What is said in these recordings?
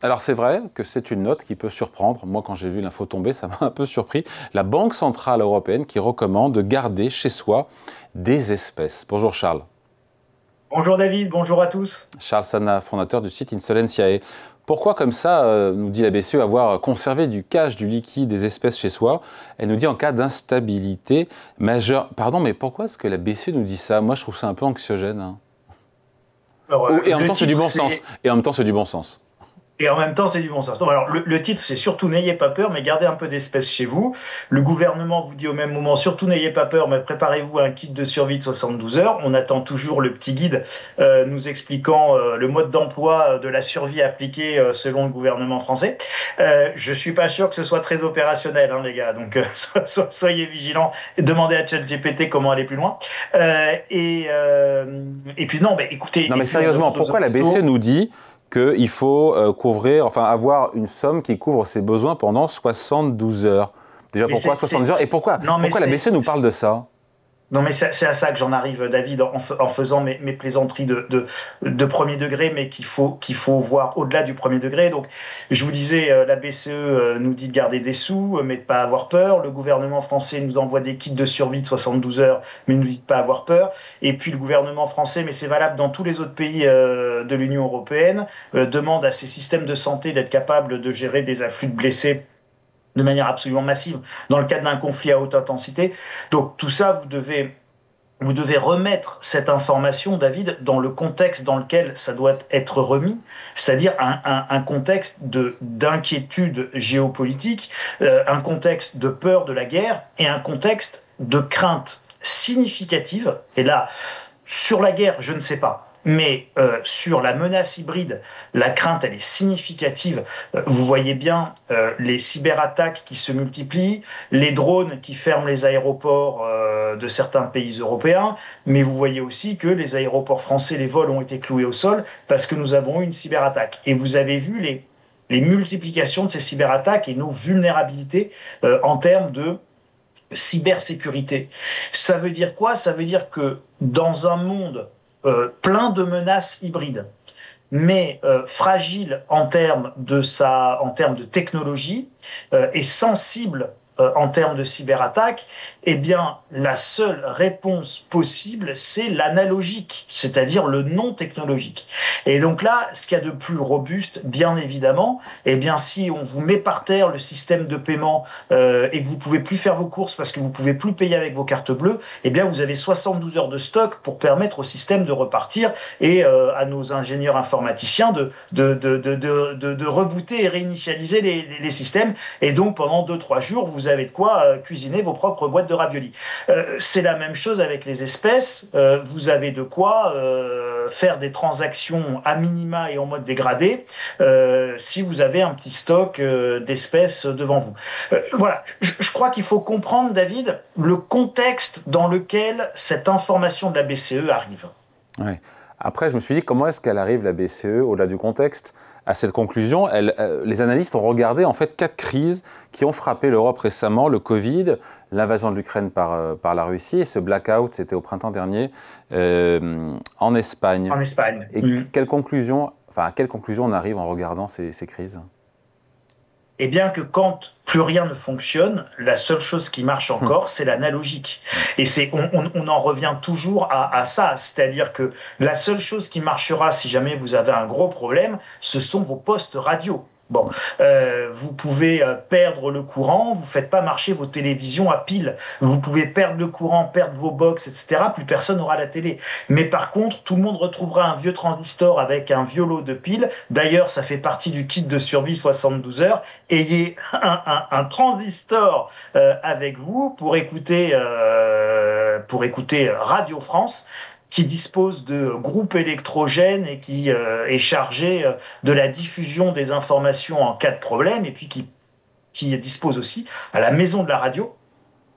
Alors c'est vrai que c'est une note qui peut surprendre. Moi, quand j'ai vu l'info tomber, ça m'a un peu surpris. La Banque Centrale Européenne qui recommande de garder chez soi des espèces. Bonjour Charles. Bonjour David, bonjour à tous. Charles Sana, fondateur du site Insolentiae. Pourquoi comme ça, nous dit la BCE, avoir conservé du cash, du liquide, des espèces chez soi? Elle nous dit en cas d'instabilité majeure. Pardon, mais pourquoi est-ce que la BCE nous dit ça? Moi, je trouve ça un peu anxiogène. Hein. Alors, Et en même temps, c'est du bon sens. Et en même temps, c'est du bon sens. Et en même temps, c'est du bon sens. Donc, alors, le titre, c'est surtout n'ayez pas peur, mais gardez un peu d'espèces chez vous. Le gouvernement vous dit au même moment, surtout n'ayez pas peur, mais préparez-vous à un kit de survie de 72 heures. On attend toujours le petit guide nous expliquant le mode d'emploi de la survie appliquée selon le gouvernement français. Je suis pas sûr que ce soit très opérationnel, hein, les gars. Donc, soyez vigilants et demandez à ChatGPT comment aller plus loin. Et puis non, mais écoutez. Non, mais sérieusement, pourquoi la BCE nous dit qu'il faut couvrir, enfin avoir une somme qui couvre ses besoins pendant 72 heures. Déjà, pourquoi 72 heures? Et pourquoi la BCE nous parle de ça? Non, mais c'est à ça que j'en arrive, David, en faisant mes plaisanteries de premier degré, mais qu'il faut voir au-delà du premier degré. Donc, je vous disais, la BCE nous dit de garder des sous, mais de pas avoir peur. Le gouvernement français nous envoie des kits de survie de 72 heures, mais nous dit de pas avoir peur. Et puis, le gouvernement français, mais c'est valable dans tous les autres pays de l'Union européenne, demande à ces systèmes de santé d'être capables de gérer des afflux de blessés de manière absolument massive, dans le cadre d'un conflit à haute intensité. Donc tout ça, vous devez remettre cette information, David, dans le contexte dans lequel ça doit être remis, c'est-à-dire un contexte d'inquiétude géopolitique, un contexte de peur de la guerre et un contexte de crainte significative. Et là, sur la guerre, je ne sais pas. Mais sur la menace hybride, la crainte, elle est significative. Vous voyez bien les cyberattaques qui se multiplient, les drones qui ferment les aéroports de certains pays européens, mais vous voyez aussi que les aéroports français, les vols ont été cloués au sol parce que nous avons eu une cyberattaque. Et vous avez vu les multiplications de ces cyberattaques et nos vulnérabilités en termes de cybersécurité. Ça veut dire quoi? Ça veut dire que dans un monde plein de menaces hybrides, mais fragile en termes de technologie et sensible en termes de cyberattaque, eh bien, la seule réponse possible, c'est l'analogique, c'est-à-dire le non technologique. Et donc là, ce qu'il y a de plus robuste, bien évidemment, eh bien, si on vous met par terre le système de paiement et que vous pouvez plus faire vos courses parce que vous pouvez plus payer avec vos cartes bleues, eh bien, vous avez 72 heures de stock pour permettre au système de repartir et à nos ingénieurs informaticiens de rebooter et réinitialiser les systèmes. Et donc, pendant 2-3 jours, vous avez de quoi cuisiner vos propres boîtes de raviolis. C'est la même chose avec les espèces. Vous avez de quoi faire des transactions à minima et en mode dégradé si vous avez un petit stock d'espèces devant vous. Voilà, je crois qu'il faut comprendre, David, le contexte dans lequel cette information de la BCE arrive. Ouais. Après, je me suis dit, comment est-ce qu'elle arrive, la BCE, au-delà du contexte, à cette conclusion? Les analystes ont regardé en fait 4 crises qui ont frappé l'Europe récemment: le Covid, l'invasion de l'Ukraine par la Russie, et ce blackout, c'était au printemps dernier, en Espagne. En Espagne. Et à quelle conclusion on arrive en regardant ces crises? Eh bien que quand plus rien ne fonctionne, la seule chose qui marche encore, c'est l'analogique. Et on en revient toujours à ça, c'est-à-dire que la seule chose qui marchera si jamais vous avez un gros problème, ce sont vos postes radio. Bon, vous pouvez perdre le courant, vous faites pas marcher vos télévisions à pile. Vous pouvez perdre le courant, perdre vos box, etc. Plus personne n'aura la télé. Mais par contre, tout le monde retrouvera un vieux transistor avec un vieux lot de piles. D'ailleurs, ça fait partie du kit de survie 72 heures. Ayez un transistor avec vous pour écouter Radio France, qui dispose de groupes électrogènes et qui est chargé de la diffusion des informations en cas de problème, et puis qui dispose aussi à la maison de la radio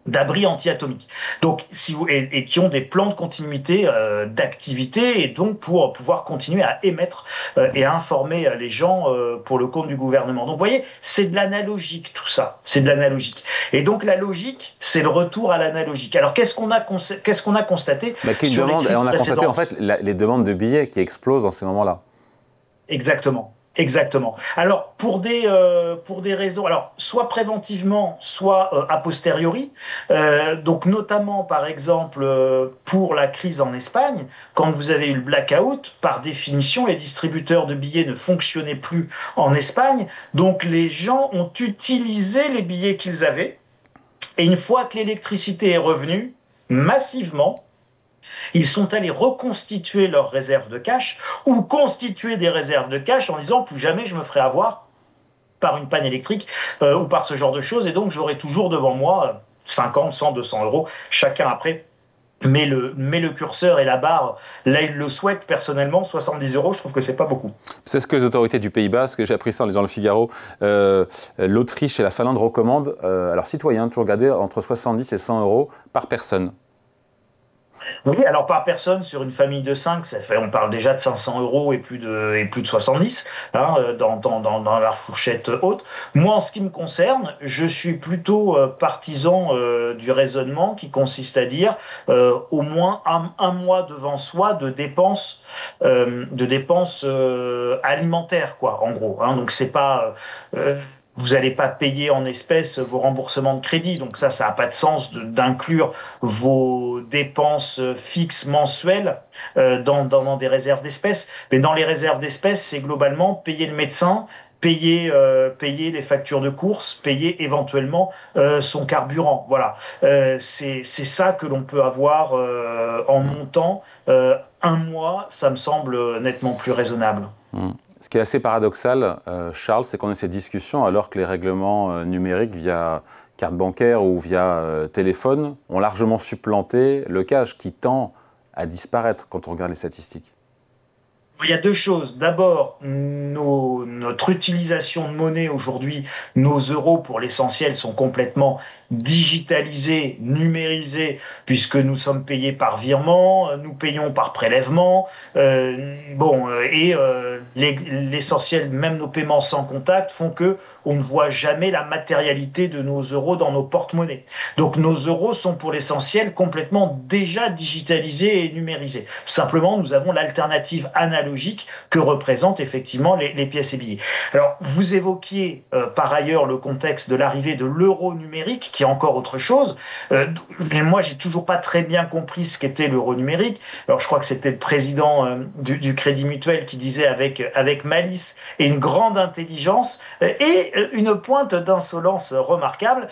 d'abris anti-atomiques. Donc, et qui ont des plans de continuité d'activité, et donc pour pouvoir continuer à émettre et à informer les gens pour le compte du gouvernement. Donc, vous voyez, c'est de l'analogique tout ça. C'est de l'analogique. Et donc, la logique, c'est le retour à l'analogique. Alors, qu'est-ce qu'on a constaté on a constaté en fait les demandes de billets qui explosent dans ces moments-là. Exactement. Exactement. Alors, pour des raisons, alors, soit préventivement, soit a posteriori, donc notamment, par exemple, pour la crise en Espagne, quand vous avez eu le blackout, par définition, les distributeurs de billets ne fonctionnaient plus en Espagne, donc les gens ont utilisé les billets qu'ils avaient, et une fois que l'électricité est revenue, massivement, ils sont allés reconstituer leurs réserves de cash ou constituer des réserves de cash en disant plus jamais je me ferai avoir par une panne électrique ou par ce genre de choses. Et donc j'aurai toujours devant moi 50, 100, 200 euros, chacun après. Mais le curseur et la barre, là il le souhaite personnellement, 70 euros, je trouve que c'est pas beaucoup. C'est ce que les autorités du Pays Basque, j'ai appris ça en lisant Le Figaro, l'Autriche et la Finlande recommandent à leurs citoyens de toujours garder entre 70 et 100 euros par personne. Oui, alors par personne sur une famille de 5, on parle déjà de 500 euros et plus de 70 hein, dans la fourchette haute. Moi, en ce qui me concerne, je suis plutôt partisan du raisonnement qui consiste à dire au moins un mois devant soi de dépenses alimentaires, quoi, en gros. Hein. Donc c'est pas vous n'allez pas payer en espèces vos remboursements de crédit. Donc ça n'a pas de sens d'inclure vos dépenses fixes mensuelles dans des réserves d'espèces. Mais dans les réserves d'espèces, c'est globalement payer le médecin, payer les factures de courses, payer éventuellement son carburant. Voilà. C'est ça que l'on peut avoir en montant. Un mois, ça me semble nettement plus raisonnable. Ce qui est assez paradoxal, Charles, c'est qu'on ait ces discussions alors que les règlements numériques via carte bancaire ou via téléphone ont largement supplanté le cash qui tend à disparaître quand on regarde les statistiques. Il y a deux choses. D'abord, notre utilisation de monnaie aujourd'hui, nos euros pour l'essentiel sont complètement digitalisés, numérisés, puisque nous sommes payés par virement, nous payons par prélèvement. L'essentiel, même nos paiements sans contact, font que on ne voit jamais la matérialité de nos euros dans nos porte-monnaies. Donc nos euros sont pour l'essentiel complètement déjà digitalisés et numérisés. Simplement, nous avons l'alternative analogique que représentent effectivement les pièces et billets. Alors, vous évoquiez par ailleurs le contexte de l'arrivée de l'euro numérique, qui est encore autre chose. Moi, j'ai toujours pas très bien compris ce qu'était l'euro numérique. Alors, je crois que c'était le président du Crédit Mutuel qui disait avec malice et une grande intelligence et une pointe d'insolence remarquable,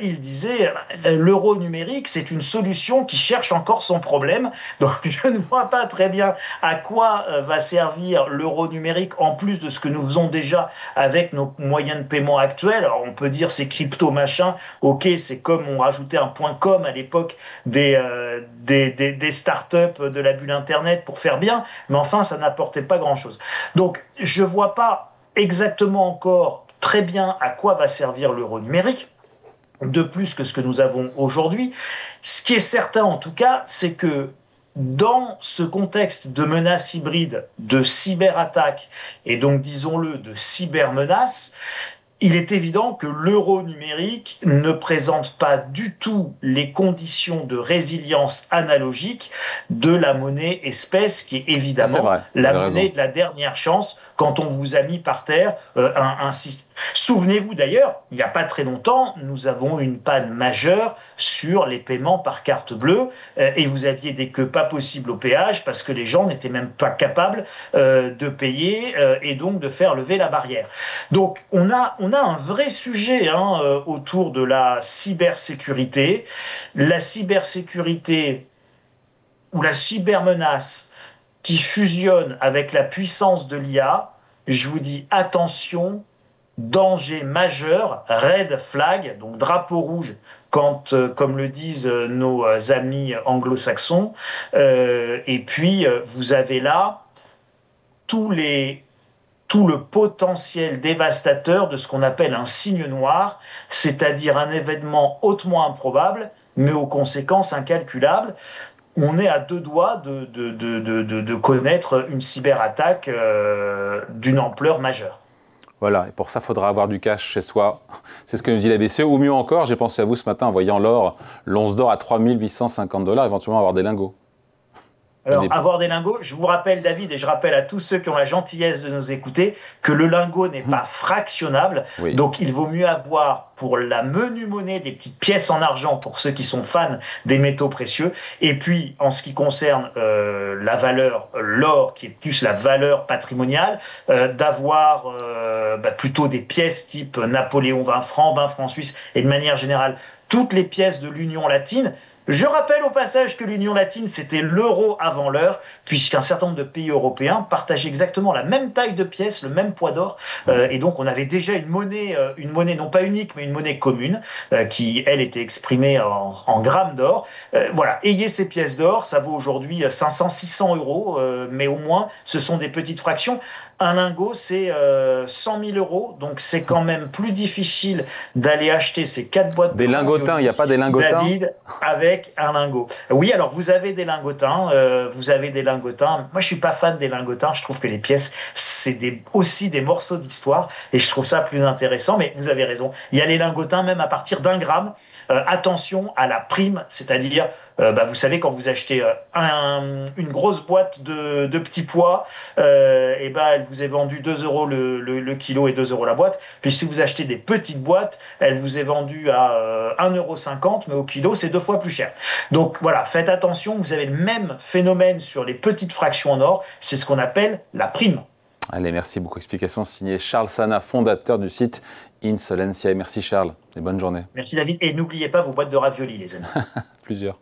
il disait l'euro numérique, c'est une solution qui cherche encore son problème. Donc, je ne vois pas très bien à quoi va servir l'euro numérique en plus de ce que nous faisons déjà avec nos moyens de paiement actuels. Alors, on peut dire c'est crypto machin. Ok, c'est comme on rajoutait un .com à l'époque des startups de la bulle Internet pour faire bien, mais enfin, ça n'apportait pas grand-chose. Donc, je vois pas exactement encore très bien à quoi va servir l'euro numérique, de plus que ce que nous avons aujourd'hui. Ce qui est certain, en tout cas, c'est que dans ce contexte de menaces hybrides, de cyberattaques, et donc, disons-le, de cybermenaces, il est évident que l'euro numérique ne présente pas du tout les conditions de résilience analogique de la monnaie espèce, qui est évidemment la monnaie de la dernière chance quand on vous a mis par terre un système. Souvenez-vous d'ailleurs, il n'y a pas très longtemps, nous avons eu une panne majeure sur les paiements par carte bleue et vous aviez des queues pas possibles au péage parce que les gens n'étaient même pas capables de payer et donc de faire lever la barrière. Donc on a un vrai sujet autour de la cybersécurité. La cybersécurité ou la cybermenace qui fusionne avec la puissance de l'IA, je vous dis attention, danger majeur, red flag, donc drapeau rouge, quand, comme le disent nos amis anglo-saxons, et puis vous avez là tout le potentiel dévastateur de ce qu'on appelle un signe noir, c'est-à-dire un événement hautement improbable, mais aux conséquences incalculables. On est à deux doigts de connaître une cyberattaque d'une ampleur majeure. Voilà, et pour ça, il faudra avoir du cash chez soi. C'est ce que nous dit la BCE. Ou mieux encore, j'ai pensé à vous ce matin en voyant l'once d'or à 3 850 $, éventuellement avoir des lingots. Alors, avoir des lingots, je vous rappelle, David, et je rappelle à tous ceux qui ont la gentillesse de nous écouter, que le lingot n'est pas fractionnable. Oui. Donc, il vaut mieux avoir pour la menue monnaie des petites pièces en argent pour ceux qui sont fans des métaux précieux. Et puis, en ce qui concerne la valeur, l'or, qui est plus la valeur patrimoniale, d'avoir plutôt des pièces type Napoléon 20 francs suisses, et de manière générale, toutes les pièces de l'Union latine. Je rappelle au passage que l'Union latine, c'était l'euro avant l'heure, puisqu'un certain nombre de pays européens partageaient exactement la même taille de pièces, le même poids d'or, et donc on avait déjà une monnaie non pas unique, mais une monnaie commune, qui, elle, était exprimée en grammes d'or. Voilà, ayez ces pièces d'or, ça vaut aujourd'hui 500, 600 euros, mais au moins, ce sont des petites fractions. Un lingot, c'est 100 000 euros, donc c'est quand même plus difficile d'aller acheter ces 4 boîtes des lingotins. Il n'y a pas des lingotins, David, avec un lingot. Oui, alors vous avez des lingotins. Moi, je suis pas fan des lingotins. Je trouve que les pièces, c'est aussi des morceaux d'histoire, et je trouve ça plus intéressant. Mais vous avez raison. Il y a les lingotins même à partir d'1 gramme. Attention à la prime, c'est-à-dire, vous savez, quand vous achetez une grosse boîte de petits pois, elle vous est vendue 2 euros le kilo et 2 euros la boîte. Puis si vous achetez des petites boîtes, elle vous est vendue à 1,50 €, mais au kilo, c'est 2 fois plus cher. Donc voilà, faites attention, vous avez le même phénomène sur les petites fractions en or, c'est ce qu'on appelle la prime. Allez, merci beaucoup. Explication signée Charles Sana, fondateur du site Insolencia. Merci Charles et bonne journée. Merci David. Et n'oubliez pas vos boîtes de raviolis, les amis. Plusieurs.